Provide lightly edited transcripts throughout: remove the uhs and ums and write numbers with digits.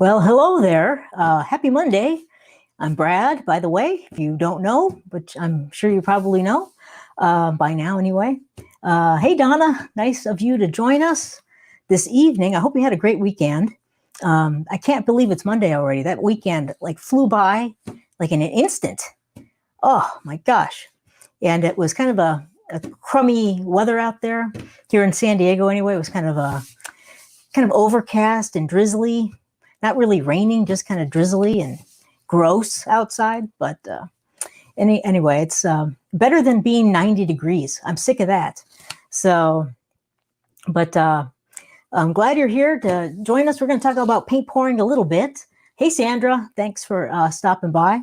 Well, hello there. Happy Monday. I'm Brad, by the way, if you don't know, but I'm sure you probably know by now anyway. Hey, Donna, nice of you to join us this evening. I hope you had a great weekend. I can't believe it's Monday already. That weekend flew by like in an instant. Oh my gosh. And it was kind of a crummy weather out there here in San Diego anyway. It was kind of overcast and drizzly. Not really raining, just kind of drizzly and gross outside. But anyway, it's better than being 90 degrees. I'm sick of that. So, but I'm glad you're here to join us. We're going to talk about paint pouring a little bit. Hey, Sandra, thanks for stopping by.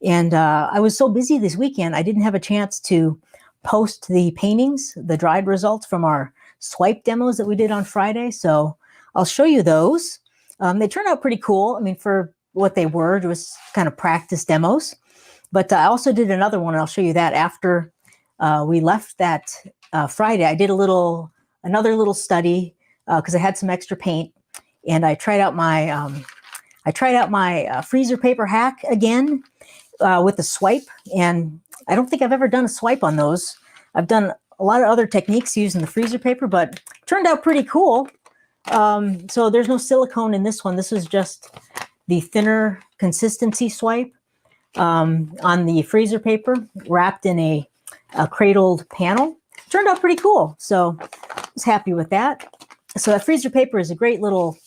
And I was so busy this weekend, I didn't have a chance to post the paintings, the dried results from our swipe demos that we did on Friday. So I'll show you those. They turned out pretty cool. I mean, for what they were, it was kind of practice demos. But I also did another one, and I'll show you that after we left that Friday. I did another little study because I had some extra paint, and I tried out my freezer paper hack again with the swipe. And I don't think I've ever done a swipe on those. I've done a lot of other techniques using the freezer paper, but it turned out pretty cool. So there's no silicone in this one. This is just the thinner consistency swipe on the freezer paper wrapped in a cradled panel. Turned out pretty cool. So I was happy with that. So that freezer paper is a great little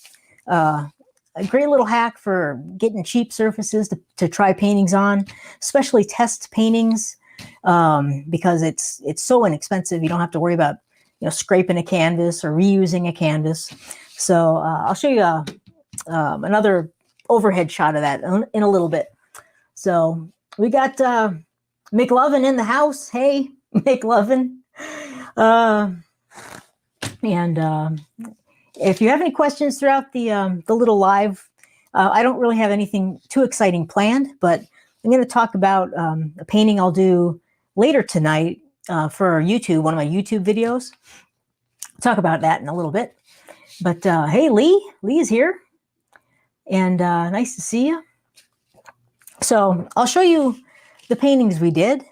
hack for getting cheap surfaces to try paintings on, especially test paintings, because it's so inexpensive. You don't have to worry about scraping a canvas or reusing a canvas. So I'll show you another overhead shot of that in a little bit. So we got McLovin in the house. Hey, McLovin. And if you have any questions throughout the little live, I don't really have anything too exciting planned, but I'm going to talk about a painting I'll do later tonight for YouTube, one of my YouTube videos. I'll talk about that in a little bit. But hey, Lee is here. And nice to see you. So I'll show you the paintings we did.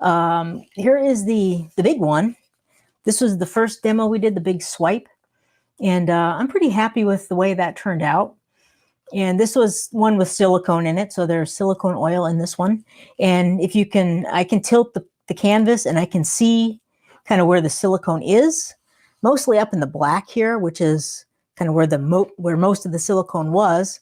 Here is the big one. This was the first demo we did, the big swipe. And I'm pretty happy with the way that turned out. And this was one with silicone in it. So there's silicone oil in this one. And if you can, I can tilt the canvas and I can see kind of where the silicone is, mostly up in the black here, which is kind of where most of the silicone was.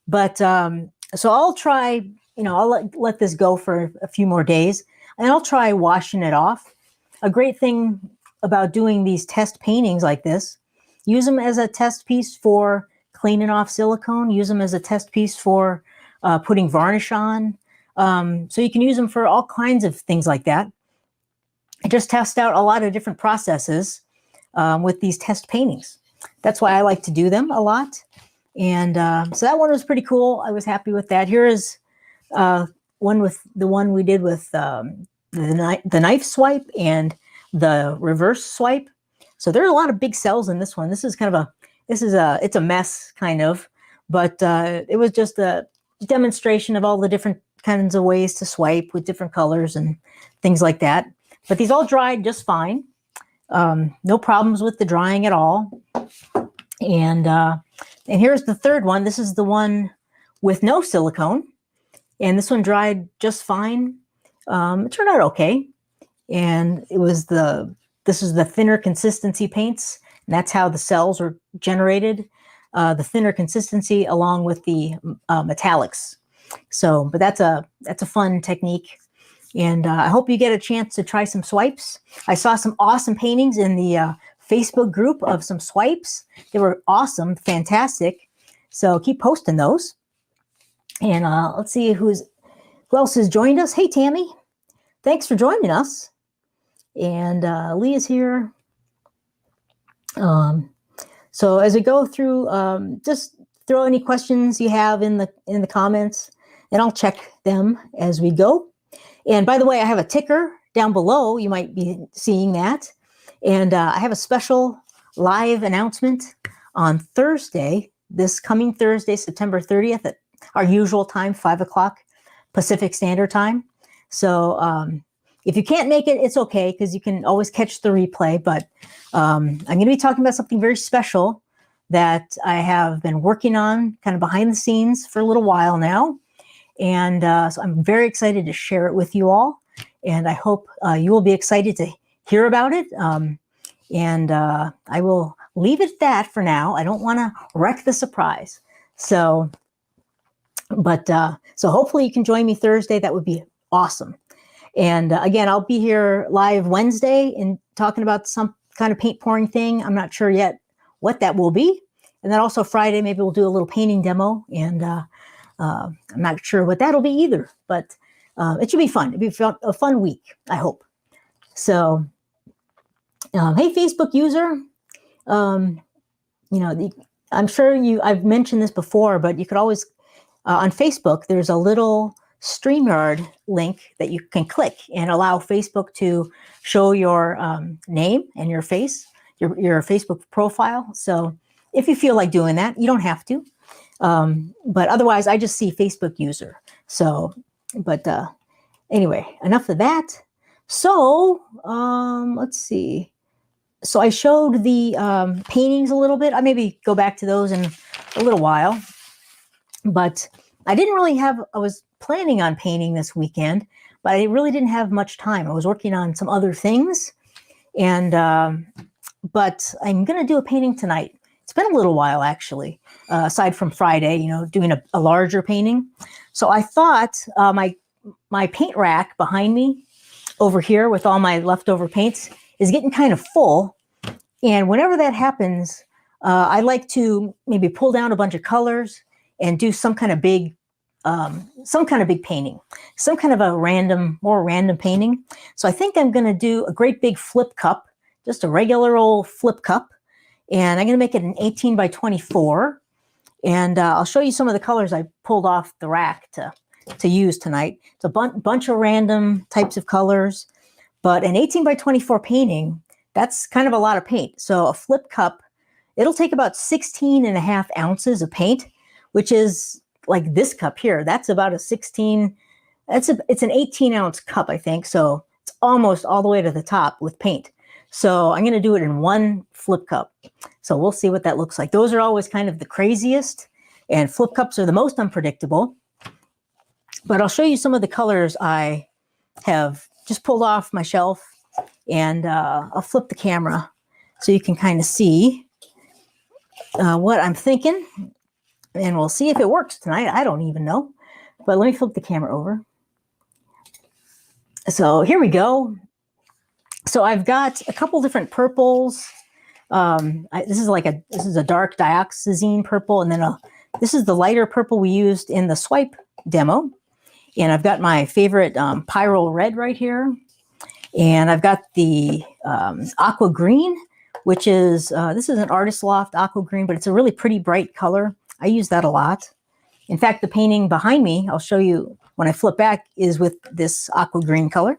But so I'll try, I'll let this go for a few more days, and I'll try washing it off. A great thing about doing these test paintings like this, use them as a test piece for cleaning off silicone, use them as a test piece for putting varnish on. So you can use them for all kinds of things like that. I just test out a lot of different processes with these test paintings. That's why I like to do them a lot. And so that one was pretty cool. I was happy with that. Here is one we did with the knife swipe and the reverse swipe. So there are a lot of big cells in this one. This is it's a mess kind of, but it was just a demonstration of all the different kinds of ways to swipe with different colors and things like that. But these all dried just fine. No problems with the drying at all. And here's the third one. This is the one with no silicone. And this one dried just fine. It turned out okay. And this is the thinner consistency paints. And that's how the cells are generated. The thinner consistency along with the metallics. So, but that's a fun technique. And I hope you get a chance to try some swipes. I saw some awesome paintings in the Facebook group of some swipes. They were awesome, fantastic. So keep posting those. And let's see who else has joined us. Hey, Tammy, thanks for joining us. And Lee is here. So as we go through, just throw any questions you have in the comments, and I'll check them as we go. And by the way, I have a ticker down below. You might be seeing that. And I have a special live announcement on Thursday this coming Thursday, September 30th at our usual time, 5 o'clock Pacific Standard Time. So if you can't make it, it's okay, because you can always catch the replay. But I'm going to be talking about something very special that I have been working on kind of behind the scenes for a little while now. And so I'm very excited to share it with you all. And I hope you will be excited to hear about it. And I will leave it at that for now. I don't want to wreck the surprise. So hopefully you can join me Thursday. That would be awesome. And again, I'll be here live Wednesday and talking about some kind of paint pouring thing. I'm not sure yet what that will be. And then also Friday, maybe we'll do a little painting demo. And I'm not sure what that'll be either, but it should be fun. It'll be a fun week, I hope. So, hey, Facebook user, I'm sure I've mentioned this before, but you could always, on Facebook, there's a little StreamYard link that you can click and allow Facebook to show your name and your face, your Facebook profile. So if you feel like doing that, you don't have to. But otherwise, I just see Facebook user. So, but anyway, enough of that. So let's see. So I showed the paintings a little bit. I maybe go back to those in a little while. But I didn't really I was planning on painting this weekend, but I really didn't have much time. I was working on some other things. And, but I'm going to do a painting tonight. It's been a little while, actually, aside from Friday, doing a larger painting. So I thought my paint rack behind me over here with all my leftover paints is getting kind of full. And whenever that happens, I like to maybe pull down a bunch of colors and do some kind of big painting, some kind of more random painting. So I think I'm going to do a great big flip cup, just a regular old flip cup. And I'm going to make it an 18 by 24. And I'll show you some of the colors I pulled off the rack to use tonight. It's a bunch of random types of colors. But an 18 by 24 painting, that's kind of a lot of paint. So a flip cup, it'll take about 16.5 ounces of paint, which is like this cup here. That's about it's an 18-ounce cup, I think. So it's almost all the way to the top with paint. So I'm going to do it in one flip cup. So we'll see what that looks like. Those are always kind of the craziest, and flip cups are the most unpredictable. But I'll show you some of the colors I have just pulled off my shelf, and I'll flip the camera so you can kind of see what I'm thinking. And we'll see if it works tonight. I don't even know. But let me flip the camera over. So here we go. So I've got a couple different purples. This is a dark dioxazine purple, and then this is the lighter purple we used in the swipe demo. And I've got my favorite Pyro Red right here. And I've got the aqua green, which is, this is an Artist Loft aqua green, but it's a really pretty bright color. I use that a lot. In fact, the painting behind me, I'll show you when I flip back, is with this aqua green color.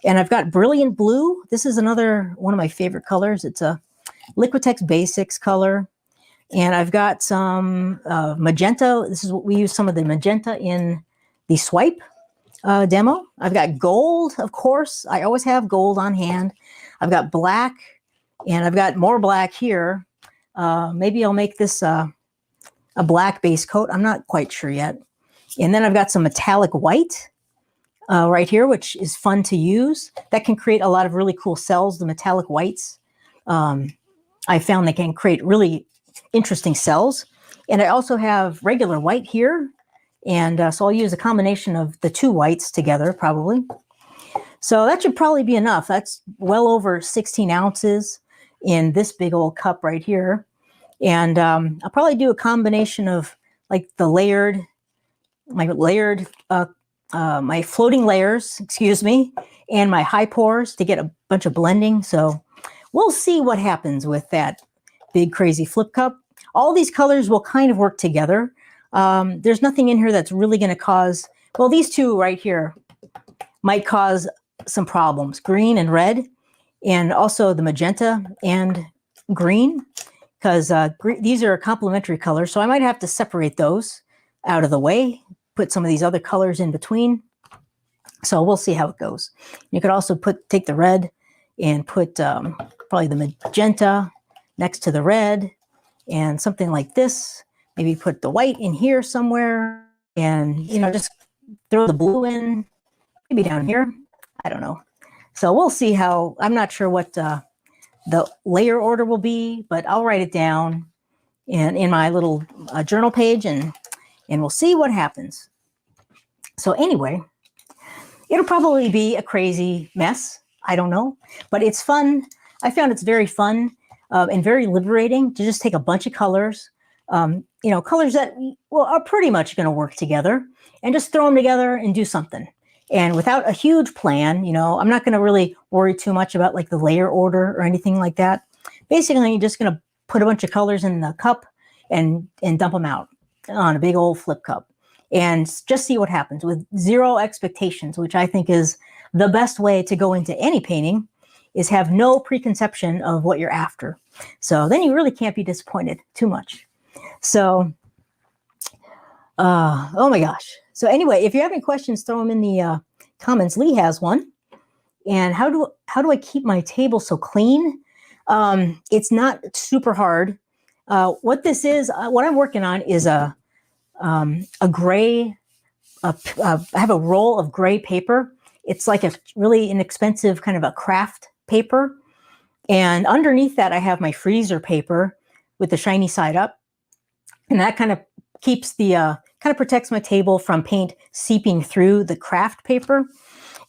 And I've got Brilliant Blue. This is another one of my favorite colors. It's a Liquitex Basics color. And I've got some magenta. This is what we use, some of the magenta in the swipe demo. I've got gold, of course. I always have gold on hand. I've got black, and I've got more black here. Maybe I'll make this a black base coat. I'm not quite sure yet. And then I've got some metallic white right here, which is fun to use. That can create a lot of really cool cells, the metallic whites. I found they can create really interesting cells. And I also have regular white here. And so I'll use a combination of the two whites together, probably. So that should probably be enough. That's well over 16 ounces in this big old cup right here. And I'll probably do a combination of like my floating layers, and my high pours to get a bunch of blending. So we'll see what happens with that big crazy flip cup. All these colors will kind of work together. There's nothing in here that's really going to cause, well, these two right here might cause some problems, green and red, and also the magenta and green. because these are complementary colors. So I might have to separate those out of the way, put some of these other colors in between. So we'll see how it goes. You could also take the red and put probably the magenta next to the red and something like this. Maybe put the white in here somewhere and, you know, just throw the blue in, maybe down here. I don't know. So we'll see how, I'm not sure what the layer order will be, but I'll write it down in my little journal page and we'll see what happens. So anyway, it'll probably be a crazy mess. I don't know, but it's fun. I found it's very fun and very liberating to just take a bunch of colors, you know, colors that are pretty much going to work together and just throw them together and do something. And without a huge plan, you know, I'm not going to really worry too much about like the layer order or anything like that. Basically, you're just going to put a bunch of colors in the cup and dump them out on a big old flip cup and just see what happens with zero expectations, which I think is the best way to go into any painting, is have no preconception of what you're after. So then you really can't be disappointed too much. So, oh my gosh. So anyway, if you have any questions, throw them in the comments. Lee has one. And how do I keep my table so clean? It's not super hard. What this is, what I'm working on is a gray, I have a roll of gray paper. It's like a really inexpensive kind of a craft paper. And underneath that, I have my freezer paper with the shiny side up. And that kind of keeps the, kind of protects my table from paint seeping through the craft paper.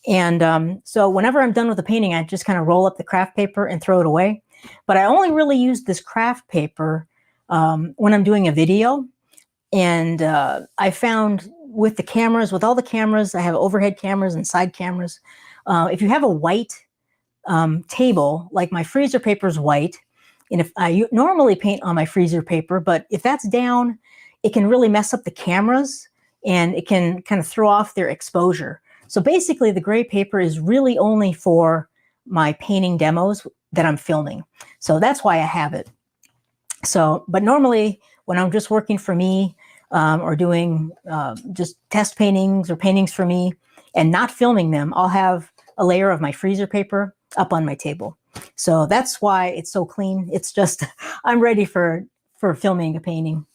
And so whenever I'm done with the painting, I just kind of roll up the craft paper and throw it away. But I only really use this craft paper when I'm doing a video. And I found with the cameras, with all the cameras, I have overhead cameras and side cameras. If you have a white table, like my freezer paper is white, and if I normally paint on my freezer paper, but if that's down, it can really mess up the cameras and it can kind of throw off their exposure. So basically the gray paper is really only for my painting demos that I'm filming. So that's why I have it. So, but normally when I'm just working for me or doing just test paintings or paintings for me and not filming them, I'll have a layer of my freezer paper up on my table. So that's why it's so clean. It's just, I'm ready for filming a painting.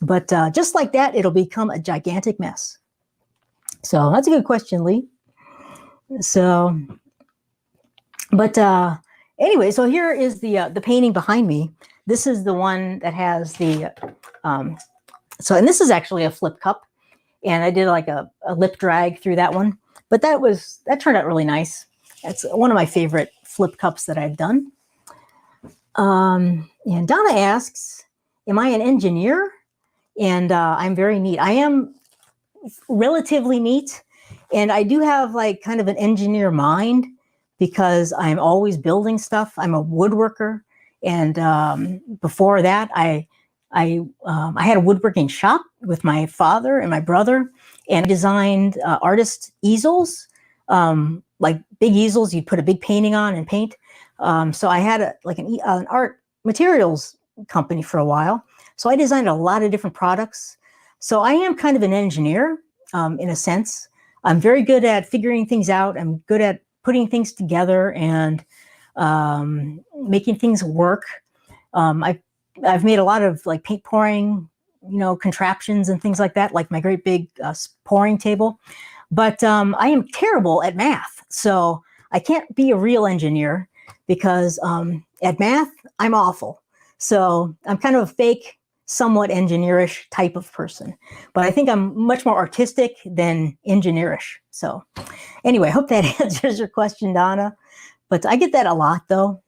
But just like that, it'll become a gigantic mess. So that's a good question, Lee. So, but anyway, so here is the painting behind me. This is the one that has the, so, and this is actually a flip cup. And I did like a lip drag through that one. But that turned out really nice. That's one of my favorite flip cups that I've done. And Donna asks, am I an engineer? And I'm very neat. I am relatively neat. And I do have like kind of an engineer mind because I'm always building stuff. I'm a woodworker. And before that, I had a woodworking shop with my father and my brother, and I designed artist easels, like big easels you'd put a big painting on and paint. So I had an art materials company for a while. So I designed a lot of different products. So I am kind of an engineer in a sense. I'm very good at figuring things out. I'm good at putting things together and making things work. I've made a lot of like paint pouring, contraptions and things like that, like my great big pouring table. But I am terrible at math. So I can't be a real engineer because at math, I'm awful. So I'm kind of a fake, somewhat engineerish type of person. But I think I'm much more artistic than engineerish. So anyway, I hope that answers your question, Donna. But I get that a lot, though.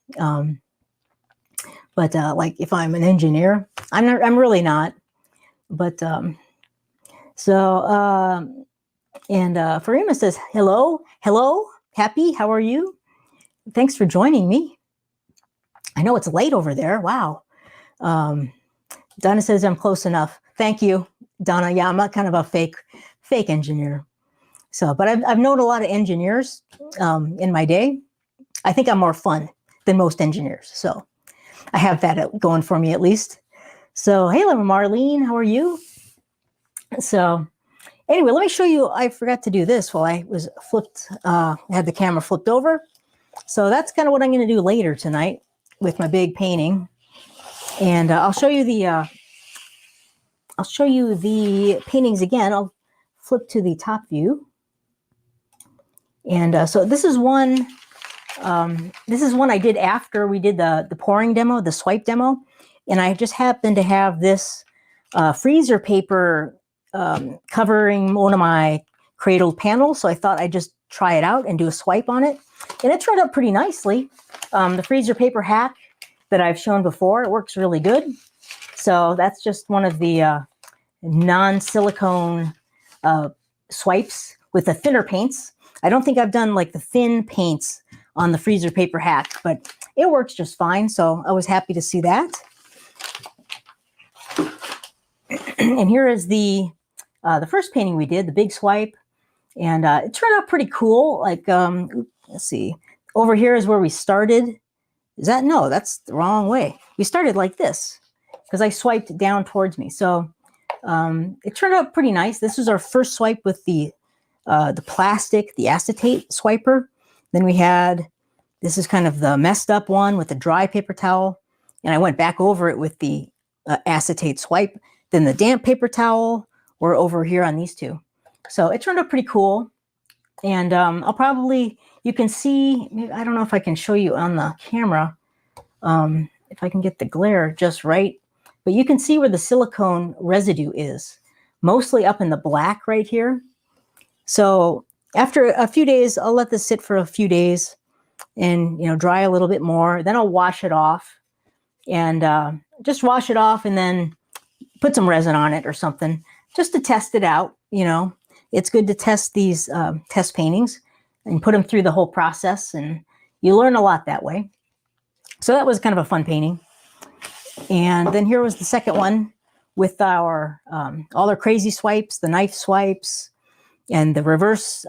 But like if I'm an engineer, I'm really not. But and Farima says, hello, Happy, how are you? Thanks for joining me. I know it's late over there. Wow. Donna says I'm close enough. Thank you, Donna. Yeah, I'm not kind of a fake engineer. So, but I've known a lot of engineers in my day. I think I'm more fun than most engineers. So I have that going for me at least. So, hey, Marlene, how are you? So, anyway, let me show you. I forgot to do this while I was had the camera flipped over. So that's kind of what I'm going to do later tonight with my big painting. And I'll show you the paintings again. I'll flip to the top view. And so this is one I did after we did the pouring demo, the swipe demo. And I just happened to have this freezer paper covering one of my cradled panels. So I thought I'd just try it out and do a swipe on it. And it turned out pretty nicely. The freezer paper hack that I've shown before, it works really good. So that's just one of the non-silicone swipes with the thinner paints. I don't think I've done like the thin paints on the freezer paper hack, but it works just fine. So I was happy to see that. And here is the first painting we did, the big swipe. And it turned out pretty cool. Like, let's see, over here is where we started. No, that's the wrong way. We started like this because I swiped down towards me. So it turned out pretty nice. This was our first swipe with the plastic, the acetate swiper. Then we had, this is kind of the messed up one with the dry paper towel. And I went back over it with the acetate swipe. Then the damp paper towel were over here on these two. So it turned out pretty cool. And I'll probably, you can see, maybe, I don't know if I can show you on the camera, if I can get the glare just right, but you can see where the silicone residue is, mostly up in the black right here. So after a few days, I'll let this sit for a few days and, dry a little bit more. Then I'll wash it off and just wash it off and then put some resin on it or something just to test it out. It's good to test these test paintings and put them through the whole process, and you learn a lot that way. So that was kind of a fun painting. And then here was the second one with our all our crazy swipes, the knife swipes, and the reverse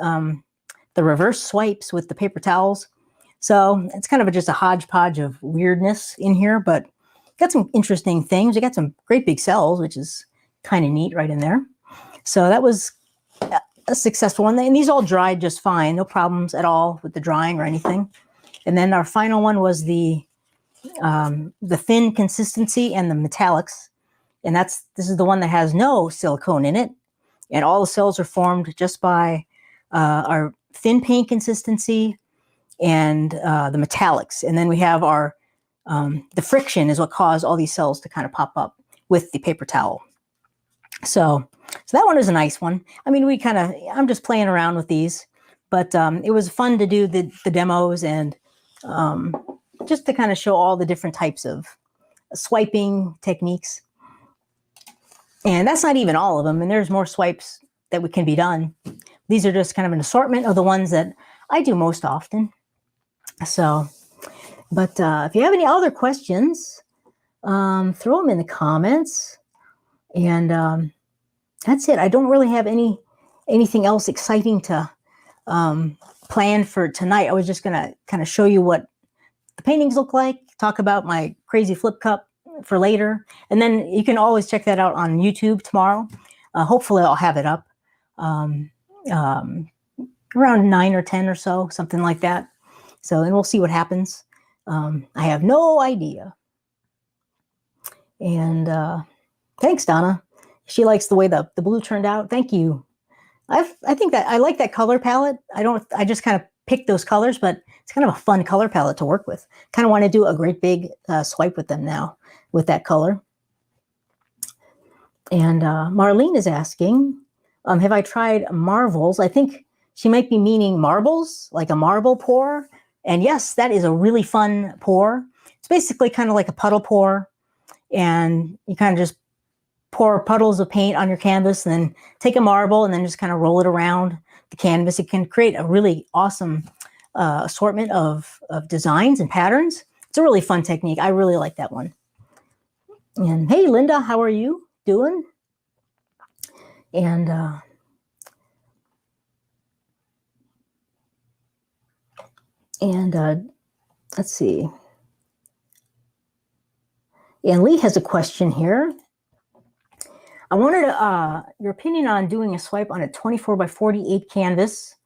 swipes with the paper towels. So it's kind of just a hodgepodge of weirdness in here, but got some interesting things. We got some great big cells, which is kind of neat right in there. So that was a successful one. And these all dried just fine. No problems at all with the drying or anything. And then our final one was the thin consistency and the metallics. And this is the one that has no silicone in it. And all the cells are formed just by our thin paint consistency and the metallics. And then we have our, the friction is what caused all these cells to kind of pop up with the paper towel. So that one is a nice one. I mean, I'm just playing around with these, but it was fun to do the demos and just to kind of show all the different types of swiping techniques. And that's not even all of them. And there's more swipes that can be done. These are just kind of an assortment of the ones that I do most often. So, but if you have any other questions, throw them in the comments. And that's it. I don't really have anything else exciting to plan for tonight. I was just going to kind of show you what the paintings look like, talk about my crazy flip cup for later. And then you can always check that out on YouTube tomorrow. Hopefully I'll have it up around 9 or 10 or so, something like that. So, and we'll see what happens. I have no idea. And thanks, Donna. She likes the way the blue turned out. Thank you. I think that I like that color palette. I just kind of picked those colors, but it's kind of a fun color palette to work with. Kind of want to do a great big swipe with them now with that color. And Marlene is asking, have I tried marvels? I think she might be meaning marbles, like a marble pour. And yes, that is a really fun pour. It's basically kind of like a puddle pour. And you kind of just pour puddles of paint on your canvas and then take a marble and then just kind of roll it around the canvas. It can create a really awesome assortment of designs and patterns. It's a really fun technique. I really like that one. And hey, Linda, how are you doing? And let's see. And Lee has a question here. I wanted your opinion on doing a swipe on a 24 by 48 canvas.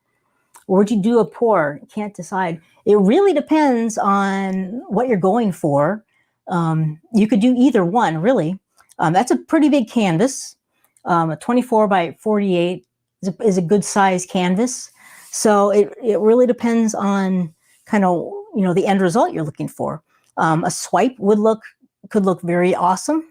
Or would you do a pour? Can't decide. It really depends on what you're going for. You could do either one, really. That's a pretty big canvas. A 24 by 48 is a good size canvas. So it really depends on kind of, you know, the end result you're looking for. A swipe could look very awesome.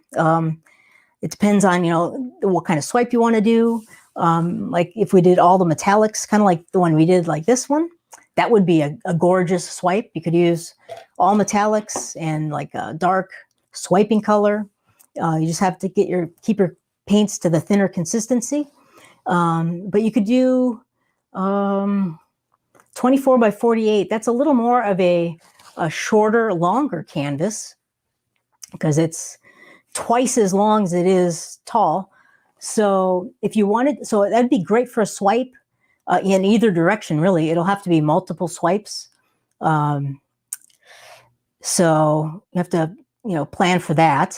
It depends on, you know, what kind of swipe you want to do. Like if we did all the metallics, kind of like the one we did, like this one, that would be a gorgeous swipe. You could use all metallics and like a dark swiping color. You just have to keep your paints to the thinner consistency. But you could do 24 by 48. That's a little more of a shorter, longer canvas because it's twice as long as it is tall. So if you wanted, so that'd be great for a swipe in either direction, really. It'll have to be multiple swipes. So you have to, you know, plan for that.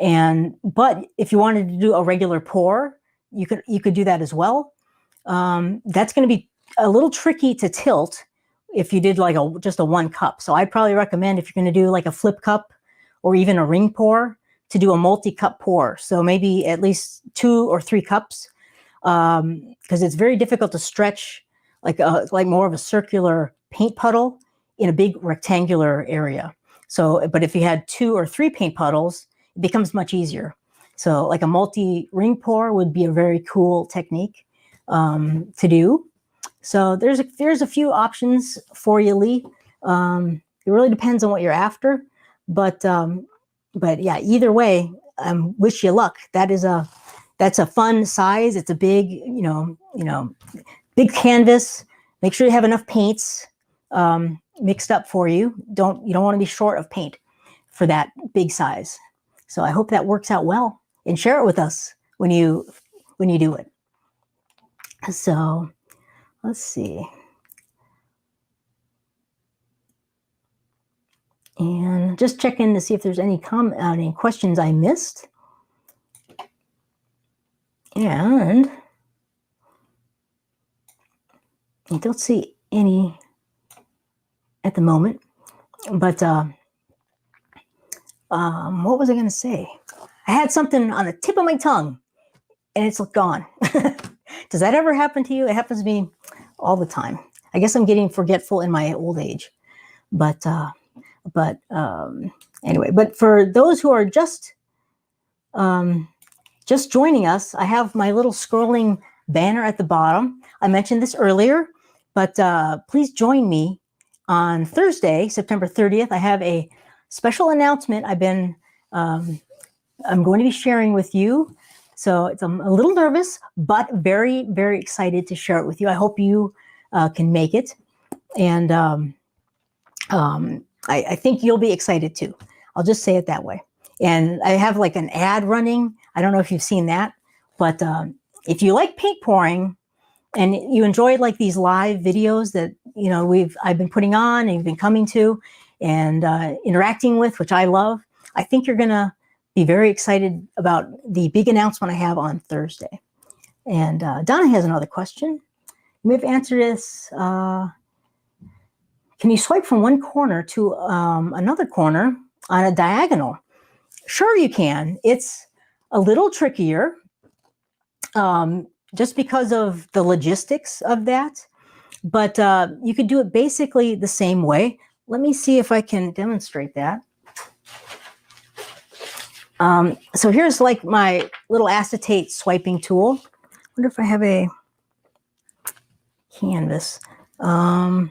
But if you wanted to do a regular pour, you could do that as well. That's going to be a little tricky to tilt if you did like just a 1 cup. So I'd probably recommend, if you're going to do like a flip cup or even a ring pour, to do a multi-cup pour. So maybe at least 2 or 3 cups, because it's very difficult to stretch like more of a circular paint puddle in a big rectangular area. So, but if you had 2 or 3 paint puddles, it becomes much easier. So like a multi-ring pour would be a very cool technique to do. So there's a few options for you, Lee. It really depends on what you're after, but yeah, either way, wish you luck. That's a fun size. It's a big, big canvas. Make sure you have enough paints mixed up for you. You don't want to be short of paint for that big size. So I hope that works out well, and share it with us when you do it. So let's see. And just check in to see if there's any questions I missed. And I don't see any at the moment. But what was I going to say? I had something on the tip of my tongue, and it's gone. Does that ever happen to you? It happens to me all the time. I guess I'm getting forgetful in my old age. But anyway, but for those who are just joining us, I have my little scrolling banner at the bottom. I mentioned this earlier, but please join me on Thursday, September 30th. I have a special announcement I'm going to be sharing with you. So I'm a little nervous, but very, very excited to share it with you. I hope you can make it. And I think you'll be excited too. I'll just say it that way. And I have like an ad running. I don't know if you've seen that, but if you like paint pouring and you enjoyed like these live videos that, I've been putting on and you've been coming to and interacting with, which I love, I think you're going to be very excited about the big announcement I have on Thursday. And Donna has another question. You may have answered this. Can you swipe from one corner to another corner on a diagonal? Sure you can. It's a little trickier just because of the logistics of that. But you could do it basically the same way. Let me see if I can demonstrate that. So here's like my little acetate swiping tool. I wonder if I have a canvas. Now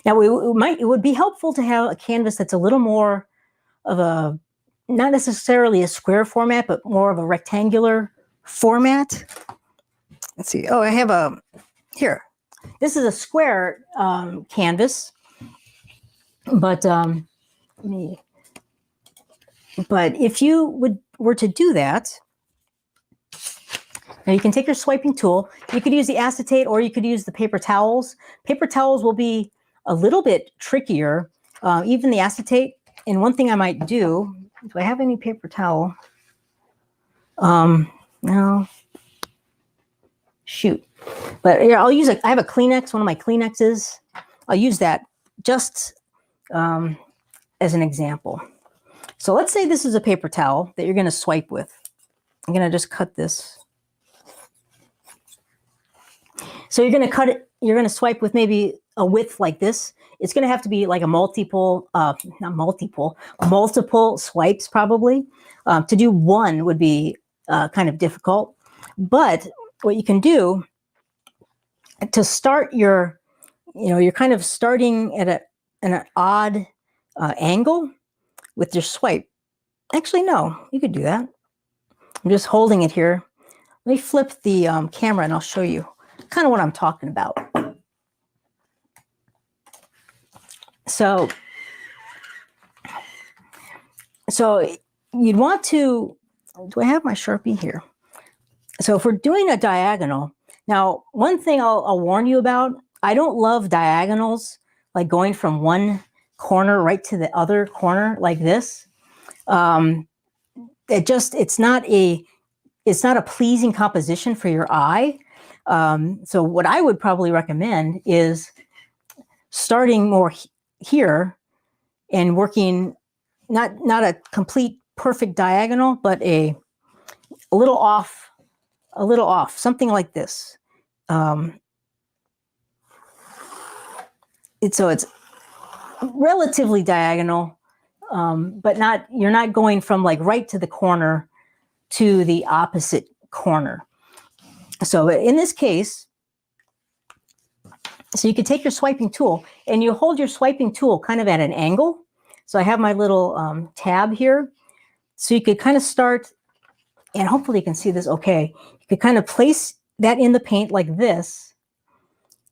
it would be helpful to have a canvas that's a little more of a, not necessarily a square format, but more of a rectangular format. Let's see. Oh, I have here. This is a square canvas, but if you were to do that, now you can take your swiping tool. You could use the acetate or you could use the paper towels. Paper towels will be a little bit trickier, even the acetate. And one thing I might do, Do I have any paper towel? No. Shoot. But yeah, I'll use I have a Kleenex, one of my Kleenexes. I'll use that just as an example. So let's say this is a paper towel that you're going to swipe with. I'm going to just cut this. So you're going to cut it, you're going to swipe with maybe a width like this. It's going to have to be like a multiple swipes probably. To do one would be kind of difficult. But what you can do to start your, you're kind of starting at an odd angle with your swipe. Actually, no, you could do that. I'm just holding it here. Let me flip the camera and I'll show you kind of what I'm talking about. So you'd want to, do I have my Sharpie here? So if we're doing a diagonal, now one thing I'll warn you about, I don't love diagonals, like going from one corner right to the other corner like this. It's not a pleasing composition for your eye. So what I would probably recommend is starting more here and working not a complete perfect diagonal, but a little off, something like this. It's relatively diagonal, but you're not going from like right to the corner to the opposite corner. So in this case, so you can take your swiping tool and you hold your swiping tool kind of at an angle. So I have my little tab here. So you could kind of start, and hopefully you can see this okay. You could kind of place that in the paint like this,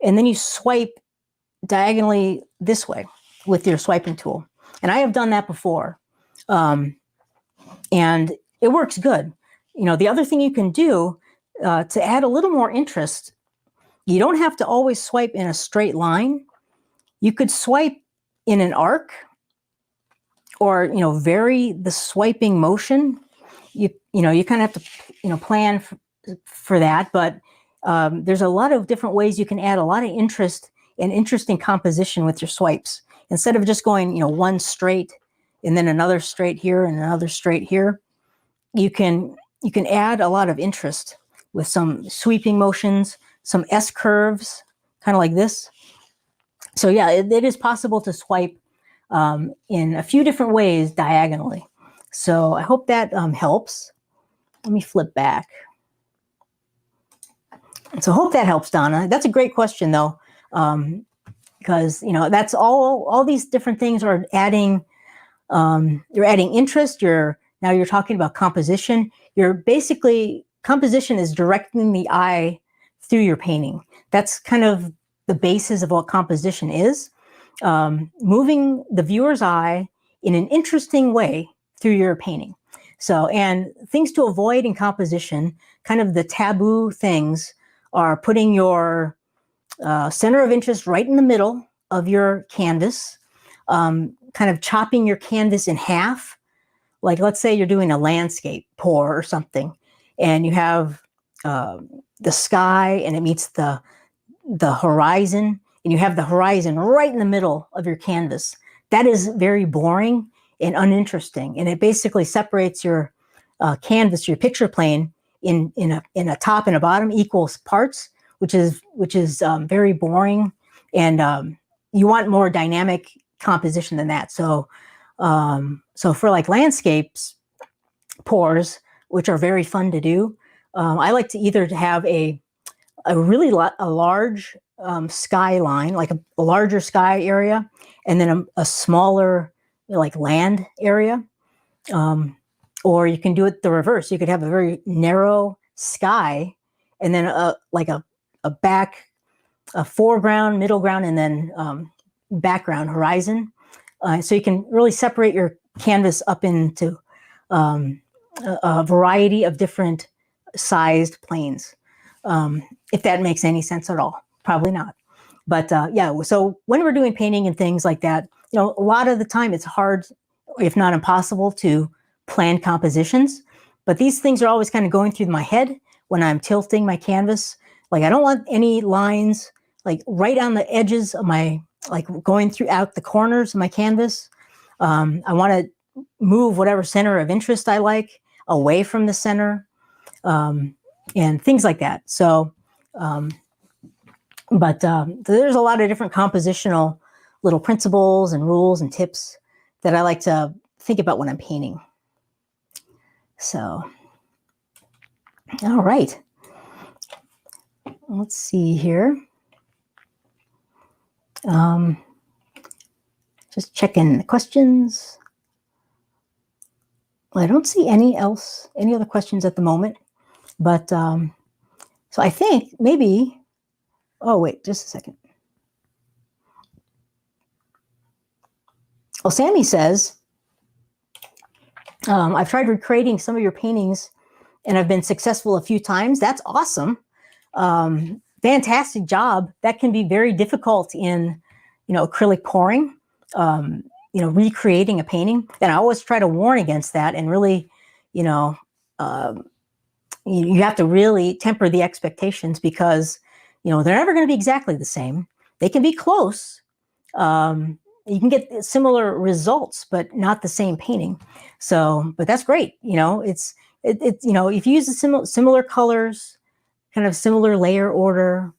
and then you swipe diagonally this way with your swiping tool. And I have done that before. And it works good. The other thing you can do to add a little more interest, you don't have to always swipe in a straight line. You could swipe in an arc, or vary the swiping motion. You kind of have to plan for that, but there's a lot of different ways you can add a lot of interest and interesting composition with your swipes. Instead of just going one straight and then another straight here and another straight here, you can add a lot of interest with some sweeping motions, some S curves, kind of like this. So yeah, it is possible to swipe in a few different ways diagonally. So I hope that helps. Let me flip back. So I hope that helps, Donna. That's a great question though, because that's all these different things are adding. You're adding interest. Now you're talking about composition. Composition is directing the eye through your painting. That's kind of the basis of what composition is. Moving the viewer's eye in an interesting way through your painting. So, and things to avoid in composition, kind of the taboo things, are putting your center of interest right in the middle of your canvas, kind of chopping your canvas in half. Like let's say you're doing a landscape pour or something, and you have the sky and it meets the horizon, and you have the horizon right in the middle of your canvas. That is very boring and uninteresting, and it basically separates your canvas, your picture plane, in a top and a bottom equal parts, which is very boring, and you want more dynamic composition than that. So for like landscapes pours, which are very fun to do, I like to either have a large skyline, like a larger sky area, and then a smaller like land area. Or you can do it the reverse. You could have a very narrow sky, and then a foreground, middle ground, and then background horizon. So you can really separate your canvas up into a variety of different sized planes. If that makes any sense at all. Probably not. But yeah, so when we're doing painting and things like that, a lot of the time it's hard. if not impossible, to plan compositions. But these things are always kind of going through my head when I'm tilting my canvas. Like I don't want any lines like right on the edges of my, like going throughout the corners of my canvas. I want to move whatever center of interest I like away from the center, and things like that. So, there's a lot of different compositional little principles and rules and tips that I like to think about when I'm painting. So, all right. Let's see here. Just checking the questions. I don't see any other questions at the moment. But so I think maybe, oh, wait, just a second. Well, Sammy says, I've tried recreating some of your paintings and I've been successful a few times. That's awesome. Fantastic job. That can be very difficult in, acrylic pouring, recreating a painting. And I always try to warn against that and really, you have to really temper the expectations because, they're never going to be exactly the same. They can be close. You can get similar results, but not the same painting. So, but that's great. If you use the similar colors, kind of similar layer order,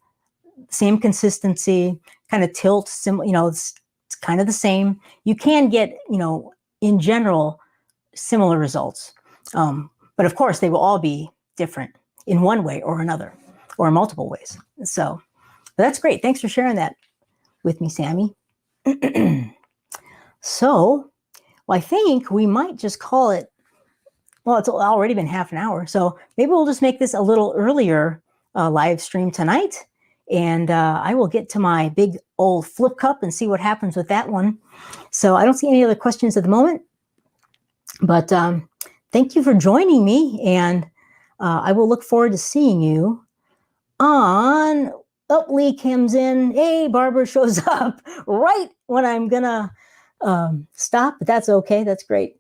same consistency, kind of tilt, it's kind of the same. You can get, in general, similar results. But of course, they will all be different in one way or another, or multiple ways. So that's great. Thanks for sharing that with me, Sammy. So, I think we might just call it, well, it's already been half an hour. So maybe we'll just make this a little earlier live stream tonight. And I will get to my big old flip cup and see what happens with that one. So I don't see any other questions at the moment. But thank you for joining me. And I will look forward to seeing you on... Oh, Lee comes in. Hey, Barbara shows up right when I'm going to stop. But that's okay. That's great.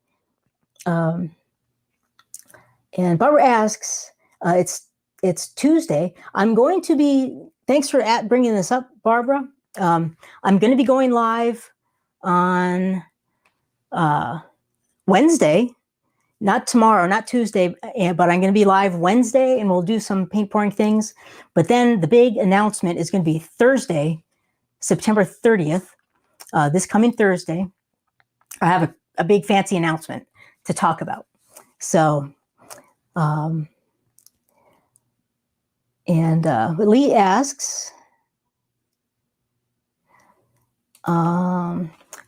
And Barbara asks, it's Tuesday. I'm going to be... Thanks for bringing this up, Barbara. I'm going to be going live on Wednesday. Not tomorrow, not Tuesday, but I'm going to be live Wednesday and we'll do some paint pouring things. But then the big announcement is going to be Thursday, September 30th, this coming Thursday. I have a big fancy announcement to talk about. So, Lee asks,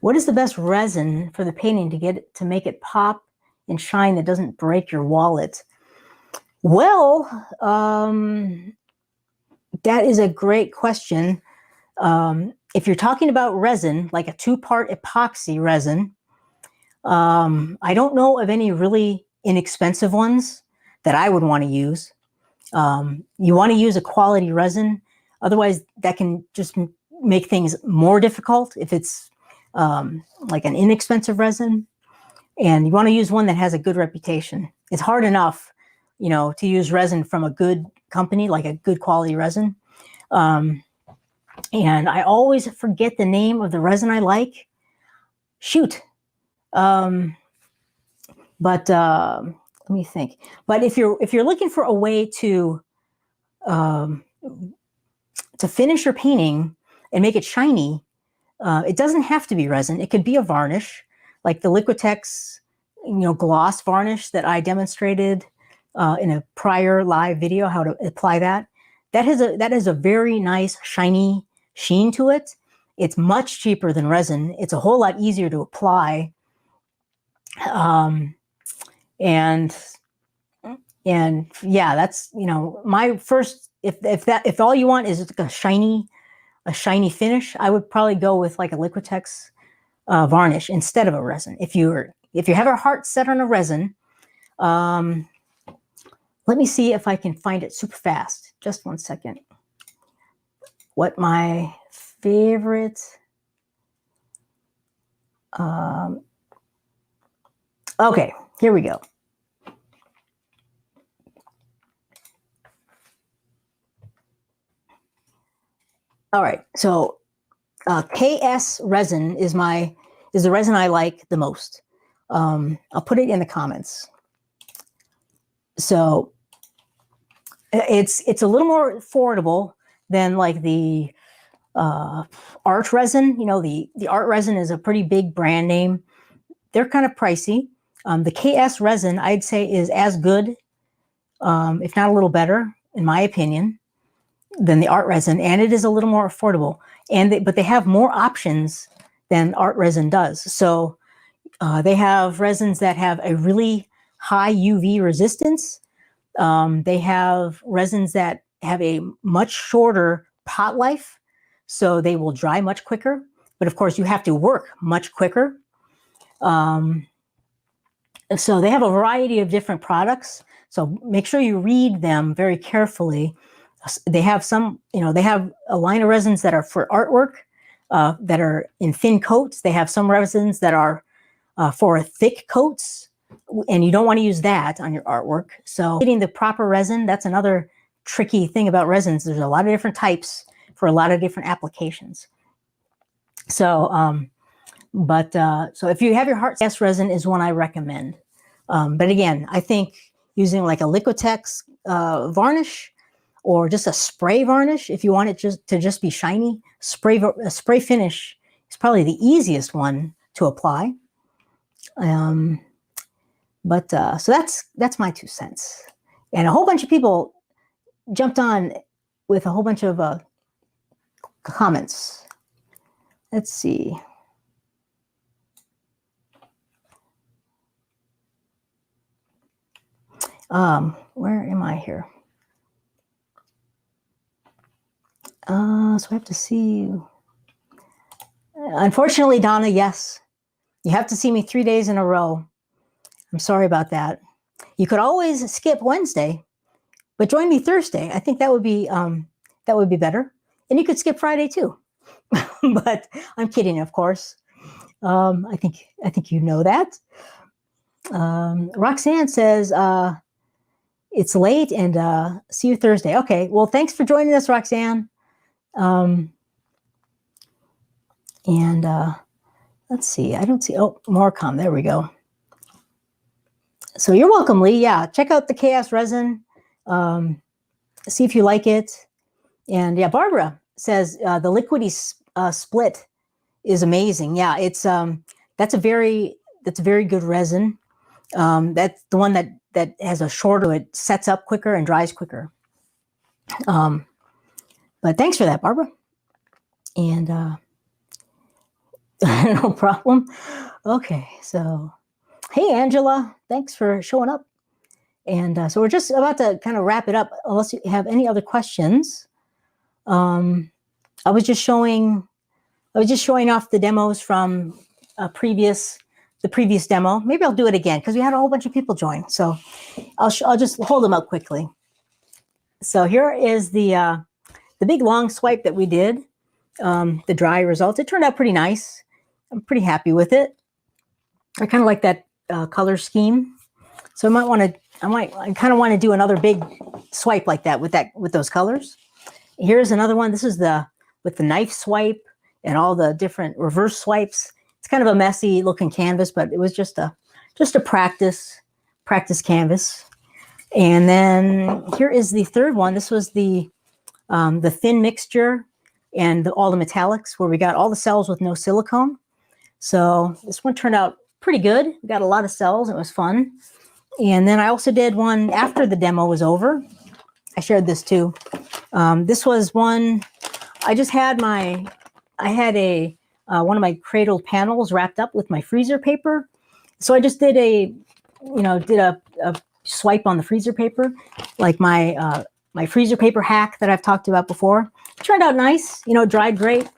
what is the best resin for the painting to make it pop and shine that doesn't break your wallet? Well, that is a great question. If you're talking about resin, like a 2-part epoxy resin, I don't know of any really inexpensive ones that I would want to use. You want to use a quality resin. Otherwise, that can just make things more difficult if it's like an inexpensive resin. And you want to use one that has a good reputation. It's hard enough, to use resin from a good company, like a good quality resin. And I always forget the name of the resin I like. Shoot. Let me think. But if you're looking for a way to finish your painting and make it shiny, it doesn't have to be resin. It could be a varnish, like the Liquitex, gloss varnish that I demonstrated in a prior live video, how to apply that. That has a very nice shiny sheen to it. It's much cheaper than resin. It's a whole lot easier to apply. And yeah, that's, my first, if all you want is like a shiny finish, I would probably go with like a Liquitex varnish instead of a resin. If you have a heart set on a resin, let me see if I can find it super fast. Just one second. What my favorite Okay, here we go. All right, so KS resin is the resin I like the most. I'll put it in the comments. So it's a little more affordable than like the art resin. You know, the art resin is a pretty big brand name. They're kind of pricey. The KS resin, I'd say, is as good, if not a little better, in my opinion, than the art resin, and it is a little more affordable. But they have more options than art resin does. So they have resins that have a really high UV resistance. They have resins that have a much shorter pot life, so they will dry much quicker. But of course, you have to work much quicker. So they have a variety of different products. So make sure you read them very carefully. They have some, they have a line of resins that are for artwork, that are in thin coats. They have some resins that are for thick coats, and you don't want to use that on your artwork. So getting the proper resin, that's another tricky thing about resins. There's a lot of different types for a lot of different applications. So, so if you have your heart, KS resin is one I recommend. But again, I think using like a Liquitex varnish, or just a spray varnish, if you want it to just be shiny, a spray finish is probably the easiest one to apply. So that's my 2 cents. And a whole bunch of people jumped on with a whole bunch of comments. Let's see. Where am I here? So I have to see. Unfortunately, Donna, yes. You have to see me 3 days in a row. I'm sorry about that. You could always skip Wednesday, but join me Thursday. I think that would be better. And you could skip Friday too. But I'm kidding, of course. I think you know that. Roxanne says it's late and see you Thursday. Okay. Well, thanks for joining us, Roxanne. Let's see. I don't see. Oh, Marcom. There we go. So you're welcome, Lee. Yeah, check out the KS resin. See if you like it. And yeah, Barbara says the liquidy split is amazing. Yeah, it's that's a very good resin. That's the one that has a shorter. It sets up quicker and dries quicker. But thanks for that, Barbara. And no problem. Okay, so hey, Angela, thanks for showing up. And so we're just about to kind of wrap it up, unless you have any other questions. I was just showing off the demos from the previous demo. Maybe I'll do it again because we had a whole bunch of people join. So I'll just hold them up quickly. So here is the big long swipe that we did. The dry results. It turned out pretty nice. I'm pretty happy with it. I kind of like that color scheme. So I kind of want to do another big swipe like that with those colors. Here's another one. This is with the knife swipe and all the different reverse swipes. It's kind of a messy looking canvas, but it was just a practice canvas. And then here is the third one. This was the thin mixture and all the metallics, where we got all the cells with no silicone. So this one turned out pretty good. We got a lot of cells. It was fun. And then I also did one after the demo was over. I shared this too. This was one, I had one of my cradled panels wrapped up with my freezer paper. So I just did a swipe on the freezer paper, like my freezer paper hack that I've talked about before. It turned out nice, dried great.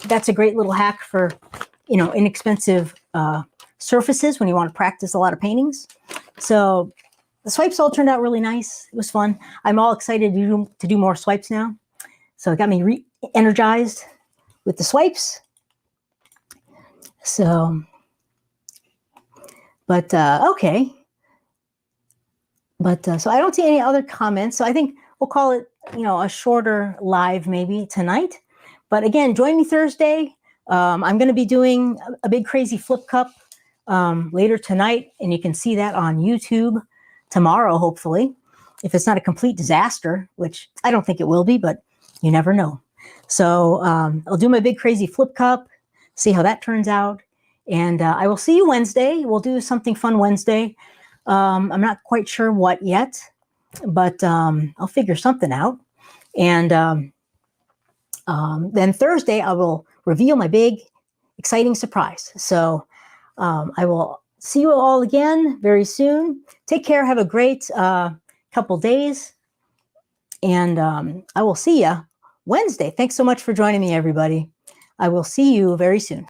That's a great little hack for, inexpensive surfaces when you want to practice a lot of paintings. So the swipes all turned out really nice. It was fun. I'm all excited to do more swipes now. So it got me re-energized with the swipes. So But okay. But so I don't see any other comments. So I think we'll call it, a shorter live maybe tonight. But again, join me Thursday. I'm going to be doing a big crazy flip cup later tonight, and you can see that on YouTube tomorrow, hopefully, if it's not a complete disaster, which I don't think it will be, but you never know. So I'll do my big crazy flip cup, see how that turns out. And I will see you Wednesday. We'll do something fun Wednesday. I'm not quite sure what yet, but I'll figure something out. And then Thursday, I will reveal my big, exciting surprise. So I will see you all again very soon. Take care. Have a great couple days. And I will see you Wednesday. Thanks so much for joining me, everybody. I will see you very soon.